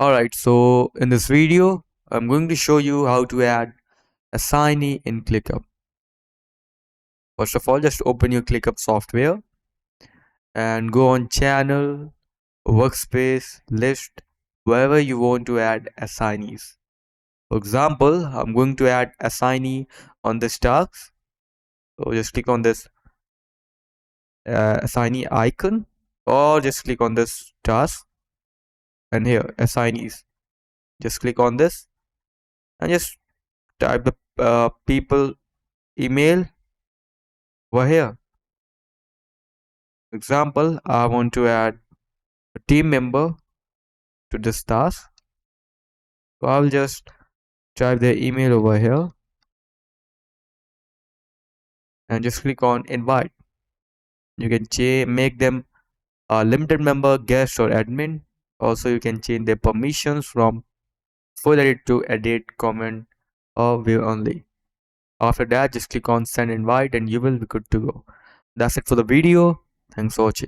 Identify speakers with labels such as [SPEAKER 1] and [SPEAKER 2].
[SPEAKER 1] Alright, so in this video, I'm going to show you how to add Assignee in ClickUp. First of all, just open your ClickUp software and go on Channel, Workspace, List, wherever you want to add assignees. For example, I'm going to add assignee on this task. So just click on this assignee icon or just click on this task and here assignees. Just click on this and just type the people email over here. For example, I want to add a team member to this task. So I'll just type their email over here and just click on invite. You can make them a limited member, guest, or admin. Also, you can change their permissions from full edit to edit, comment, or view only. After that, just click on send invite and you will be good to go. That's it for the video. Thanks for watching.